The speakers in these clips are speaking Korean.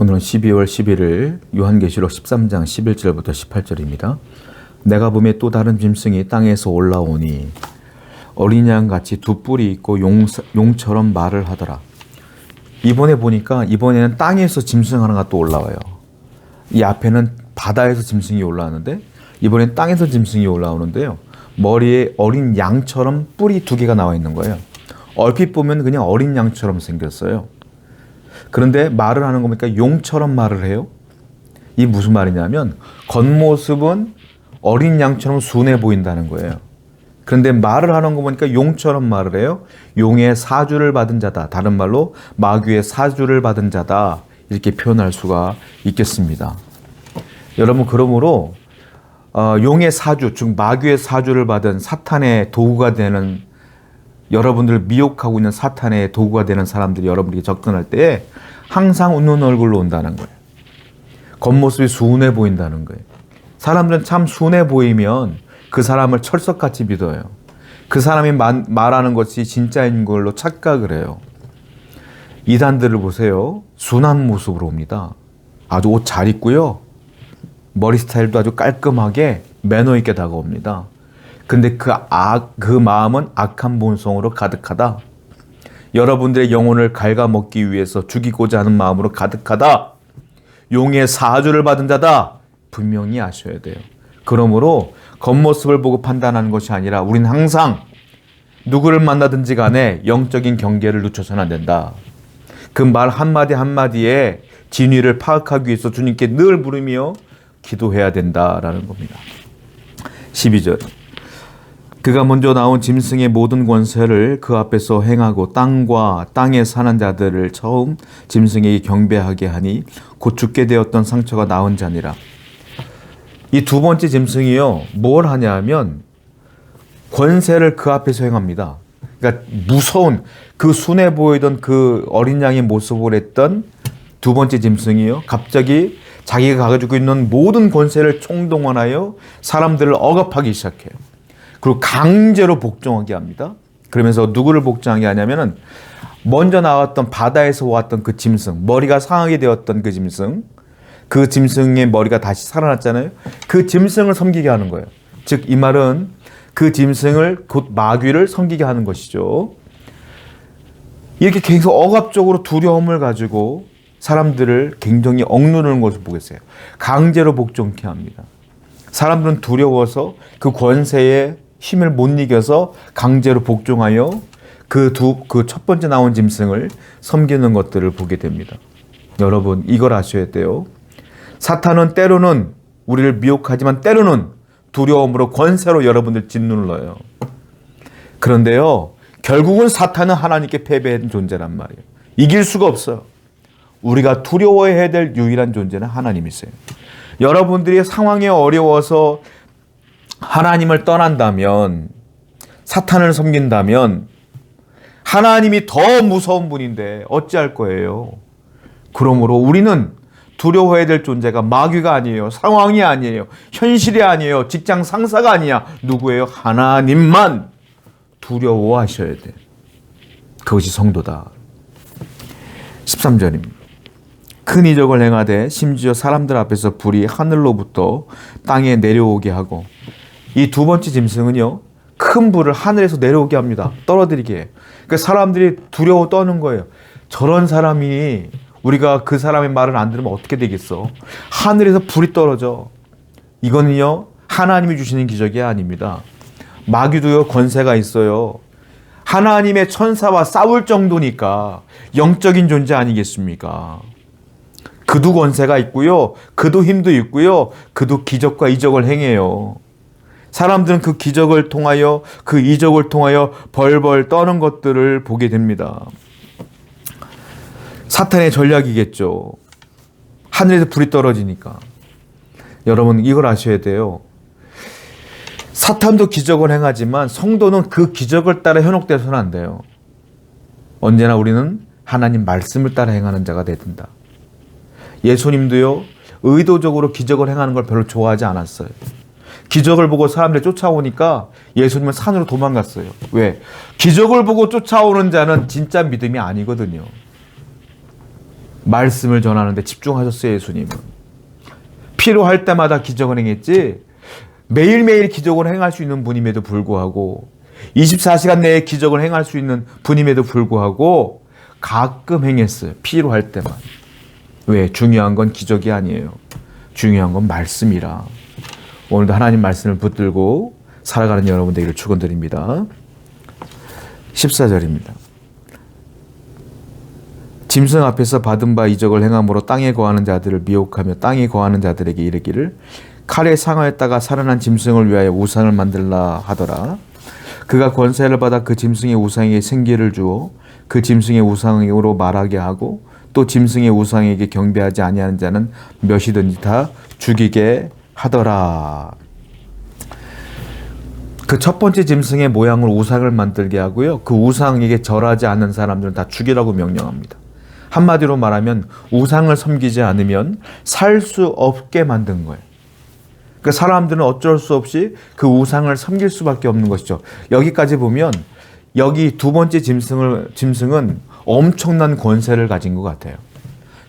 오늘은 12월 11일 요한계시록 13장 11절부터 18절입니다. 내가 보매 또 다른 짐승이 땅에서 올라오니 어린 양같이 두 뿔이 있고 용처럼 말을 하더라. 이번에는 땅에서 짐승 하나가 또 올라와요. 이 앞에는 바다에서 짐승이 올라왔는데 이번엔 땅에서 짐승이 올라오는데요. 머리에 어린 양처럼 뿔이 두 개가 나와 있는 거예요. 얼핏 보면 그냥 어린 양처럼 생겼어요. 그런데 말을 하는 거 보니까 용처럼 말을 해요. 이게 무슨 말이냐면 겉모습은 어린 양처럼 순해 보인다는 거예요. 그런데 말을 하는 거 보니까 용처럼 말을 해요. 용의 사주를 받은 자다. 다른 말로 마귀의 사주를 받은 자다. 이렇게 표현할 수가 있겠습니다. 여러분, 그러므로 용의 사주, 즉 마귀의 사주를 받은 사탄의 도구가 되는, 여러분들을 미혹하고 있는 사탄의 도구가 되는 사람들이 여러분에게 접근할 때 항상 웃는 얼굴로 온다는 거예요. 겉모습이 순해 보인다는 거예요. 사람들은 참 순해 보이면 그 사람을 철석같이 믿어요. 그 사람이 말하는 것이 진짜인 걸로 착각을 해요. 이단들을 보세요. 순한 모습으로 옵니다. 아주 옷 잘 입고요. 머리 스타일도 아주 깔끔하게 매너 있게 다가옵니다. 근데 그 마음은 악한 본성으로 가득하다. 여러분들의 영혼을 갉아먹기 위해서 죽이고자 하는 마음으로 가득하다. 용의 사주를 받은 자다. 분명히 아셔야 돼요. 그러므로 겉모습을 보고 판단하는 것이 아니라 우리는 항상 누구를 만나든지 간에 영적인 경계를 늦춰서는 안 된다. 그 말 한마디 한마디에 진위를 파악하기 위해서 주님께 늘 부르며 기도해야 된다라는 겁니다. 12절. 그가 먼저 나온 짐승의 모든 권세를 그 앞에서 행하고 땅과 땅에 사는 자들을 처음 짐승에게 경배하게 하니 곧 죽게 되었던 상처가 나은 자니라. 이 두 번째 짐승이요, 뭘 하냐면 권세를 그 앞에서 행합니다. 그러니까 무서운, 그 순해 보이던 그 어린 양의 모습을 했던 두 번째 짐승이요, 갑자기 자기가 가지고 있는 모든 권세를 총동원하여 사람들을 억압하기 시작해요. 그리고 강제로 복종하게 합니다. 그러면서 누구를 복종하게 하냐면은 먼저 나왔던 바다에서 왔던 그 짐승, 머리가 상하게 되었던 그 짐승, 그 짐승의 머리가 다시 살아났잖아요. 그 짐승을 섬기게 하는 거예요. 즉, 이 말은 그 짐승을, 곧 마귀를 섬기게 하는 것이죠. 이렇게 계속 억압적으로 두려움을 가지고 사람들을 굉장히 억누르는 것을 보겠어요. 강제로 복종케 합니다. 사람들은 두려워서 그 권세에 힘을 못 이겨서 강제로 복종하여 그 첫 번째 나온 짐승을 섬기는 것들을 보게 됩니다. 여러분, 이걸 아셔야 돼요. 사탄은 때로는 우리를 미혹하지만 때로는 두려움으로 권세로 여러분들 짓눌러요. 그런데요, 결국은 사탄은 하나님께 패배한 존재란 말이에요. 이길 수가 없어요. 우리가 두려워해야 될 유일한 존재는 하나님이세요. 여러분들이 상황이 어려워서 하나님을 떠난다면, 사탄을 섬긴다면 하나님이 더 무서운 분인데 어찌할 거예요? 그러므로 우리는 두려워해야 될 존재가 마귀가 아니에요. 상황이 아니에요. 현실이 아니에요. 직장 상사가 아니야. 누구예요? 하나님만 두려워하셔야 돼. 그것이 성도다. 13절입니다. 큰 이적을 행하되 심지어 사람들 앞에서 불이 하늘로부터 땅에 내려오게 하고, 이 두 번째 짐승은요, 큰 불을 하늘에서 내려오게 합니다. 떨어뜨리게 해요. 그러니까 사람들이 두려워 떠는 거예요. 저런 사람이, 우리가 그 사람의 말을 안 들으면 어떻게 되겠어? 하늘에서 불이 떨어져. 이거는요, 하나님이 주시는 기적이 아닙니다. 마귀도요, 권세가 있어요. 하나님의 천사와 싸울 정도니까 영적인 존재 아니겠습니까? 그도 권세가 있고요. 그도 힘도 있고요. 그도 기적과 이적을 행해요. 사람들은 그 기적을 통하여, 그 이적을 통하여 벌벌 떠는 것들을 보게 됩니다. 사탄의 전략이겠죠. 하늘에서 불이 떨어지니까. 여러분, 이걸 아셔야 돼요. 사탄도 기적을 행하지만 성도는 그 기적을 따라 현혹돼서는 안 돼요. 언제나 우리는 하나님 말씀을 따라 행하는 자가 돼야 된다. 예수님도요, 의도적으로 기적을 행하는 걸 별로 좋아하지 않았어요. 기적을 보고 사람들이 쫓아오니까 예수님은 산으로 도망갔어요. 왜? 기적을 보고 쫓아오는 자는 진짜 믿음이 아니거든요. 말씀을 전하는데 집중하셨어요. 예수님은 필요할 때마다 기적을 행했지 매일매일 기적을 행할 수 있는 분임에도 불구하고 24시간 내에 기적을 행할 수 있는 분임에도 불구하고 가끔 행했어요. 필요할 때만. 왜? 중요한 건 기적이 아니에요. 중요한 건 말씀이라. 오늘도 하나님 말씀을 붙들고 살아가는 여러분 되기를 축원드립니다. 14절입니다. 짐승 앞에서 받은 바 이적을 행함으로 땅에 거하는 자들을 미혹하며 땅에 거하는 자들에게 이르기를 칼에 상하였다가 살아난 짐승을 위하여 우상을 만들라 하더라. 그가 권세를 받아 그 짐승의 우상에게 생기를 주어 그 짐승의 우상으로 말하게 하고 또 짐승의 우상에게 경배하지 아니하는 자는 몇이든지 다 죽이게 하더라. 그 첫 번째 짐승의 모양으로 우상을 만들게 하고요. 그 우상에게 절하지 않는 사람들은 다 죽이라고 명령합니다. 한마디로 말하면 우상을 섬기지 않으면 살 수 없게 만든 거예요. 그 사람들은 어쩔 수 없이 그 우상을 섬길 수밖에 없는 것이죠. 여기까지 보면 여기 두 번째 짐승은 엄청난 권세를 가진 것 같아요.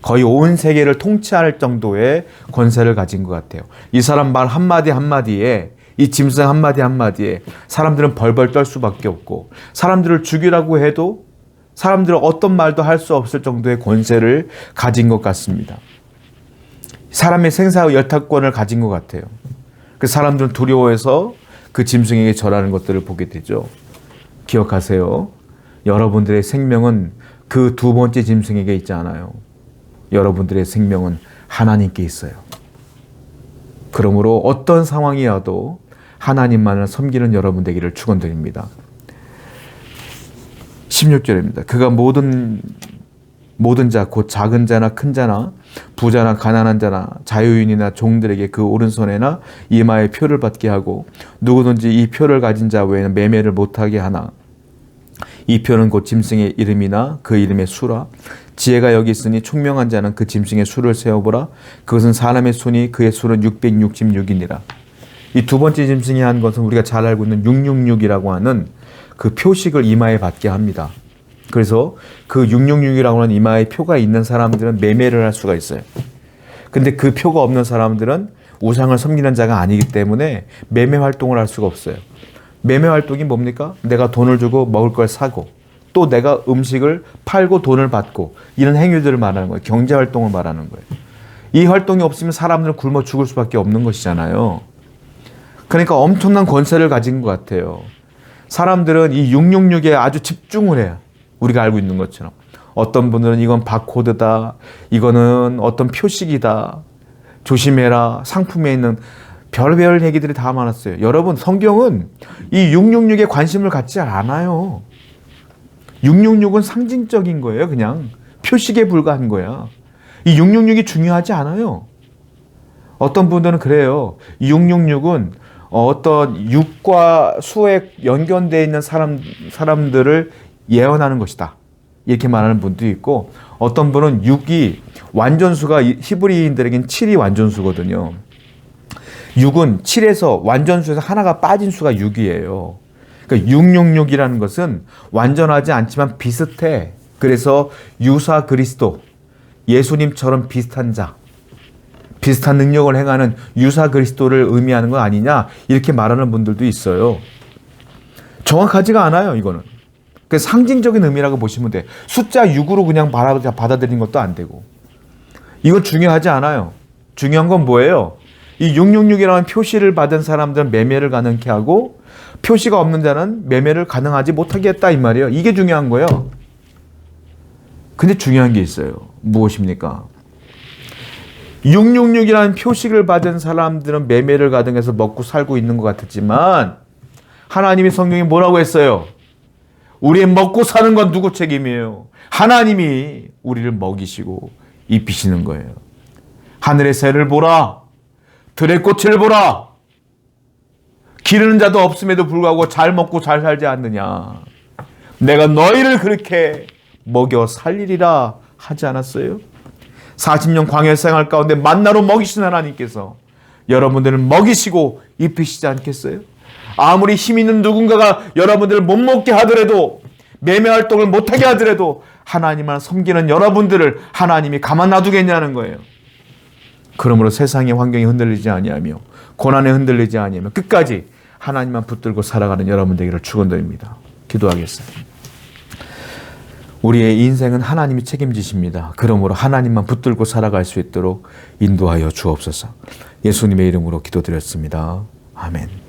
거의 온 세계를 통치할 정도의 권세를 가진 것 같아요. 이 사람 말 한마디 한마디에 이 짐승 한마디 한마디에 사람들은 벌벌 떨 수밖에 없고 사람들을 죽이라고 해도 사람들은 어떤 말도 할 수 없을 정도의 권세를 가진 것 같습니다. 사람의 생사의 열탁권을 가진 것 같아요. 그 사람들은 두려워해서 그 짐승에게 절하는 것들을 보게 되죠. 기억하세요. 여러분들의 생명은 그 두 번째 짐승에게 있지 않아요. 여러분들의 생명은 하나님께 있어요. 그러므로 어떤 상황이어도 하나님만을 섬기는 여러분 되기를 축원드립니다. 16절입니다. 그가 모든 자, 곧 작은 자나 큰 자나 부자나 가난한 자나 자유인이나 종들에게 그 오른손에나 이마에 표를 받게 하고 누구든지 이 표를 가진 자 외에는 매매를 못하게 하나. 이 표는 곧 짐승의 이름이나 그 이름의 수라. 지혜가 여기 있으니 총명한 자는 그 짐승의 수를 세어보라. 그것은 사람의 손이 그의 수는 666이니라. 이 두 번째 짐승이 한 것은 우리가 잘 알고 있는 666이라고 하는 그 표식을 이마에 받게 합니다. 그래서 그 666이라고 하는 이마에 표가 있는 사람들은 매매를 할 수가 있어요. 근데 그 표가 없는 사람들은 우상을 섬기는 자가 아니기 때문에 매매 활동을 할 수가 없어요. 매매 활동이 뭡니까? 내가 돈을 주고 먹을 걸 사고 또 내가 음식을 팔고 돈을 받고 이런 행위들을 말하는 거예요. 경제 활동을 말하는 거예요. 이 활동이 없으면 사람들은 굶어 죽을 수밖에 없는 것이잖아요. 그러니까 엄청난 권세를 가진 것 같아요. 사람들은 이 666에 아주 집중을 해요. 우리가 알고 있는 것처럼. 어떤 분들은 이건 바코드다. 이거는 어떤 표식이다. 조심해라. 상품에 있는 별별 얘기들이 다 많았어요. 여러분, 성경은 이 666에 관심을 갖지 않아요. 666은 상징적인 거예요. 그냥 표식에 불과한 거야. 이 666이 중요하지 않아요. 어떤 분들은 그래요. 이 666은 어떤 육과 수에 연결되어 있는 사람들을 예언하는 것이다. 이렇게 말하는 분도 있고 어떤 분은 6이 완전수가 히브리인들에겐 7이 완전수거든요. 6은 7에서 완전수에서 하나가 빠진 수가 6이에요. 그러니까 666이라는 것은 완전하지 않지만 비슷해. 그래서 유사 그리스도, 예수님처럼 비슷한 자, 비슷한 능력을 행하는 유사 그리스도를 의미하는 거 아니냐 이렇게 말하는 분들도 있어요. 정확하지가 않아요. 이거는. 그래서 상징적인 의미라고 보시면 돼. 숫자 6으로 그냥 받아들이는 것도 안 되고. 이건 중요하지 않아요. 중요한 건 뭐예요? 이 666이라는 표시를 받은 사람들은 매매를 가능케 하고 표시가 없는 자는 매매를 가능하지 못하게 했다 이 말이에요. 이게 중요한 거예요. 근데 중요한 게 있어요. 무엇입니까? 666이라는 표식을 받은 사람들은 매매를 가능해서 먹고 살고 있는 것 같았지만 하나님이 성경에 뭐라고 했어요? 우리의 먹고 사는 건 누구 책임이에요? 하나님이 우리를 먹이시고 입히시는 거예요. 하늘의 새를 보라. 들의 꽃을 보라. 기르는 자도 없음에도 불구하고 잘 먹고 잘 살지 않느냐. 내가 너희를 그렇게 먹여 살리리라 하지 않았어요? 40년 광야 생활 가운데 만나로 먹이신 하나님께서 여러분들을 먹이시고 입히시지 않겠어요? 아무리 힘 있는 누군가가 여러분들을 못 먹게 하더라도 매매 활동을 못하게 하더라도 하나님만 섬기는 여러분들을 하나님이 가만 놔두겠냐는 거예요. 그러므로 세상의 환경이 흔들리지 아니하며 고난에 흔들리지 아니하며 끝까지 하나님만 붙들고 살아가는 여러분 되기를 축원드립니다. 기도하겠습니다. 우리의 인생은 하나님이 책임지십니다. 그러므로 하나님만 붙들고 살아갈 수 있도록 인도하여 주옵소서. 예수님의 이름으로 기도드렸습니다. 아멘.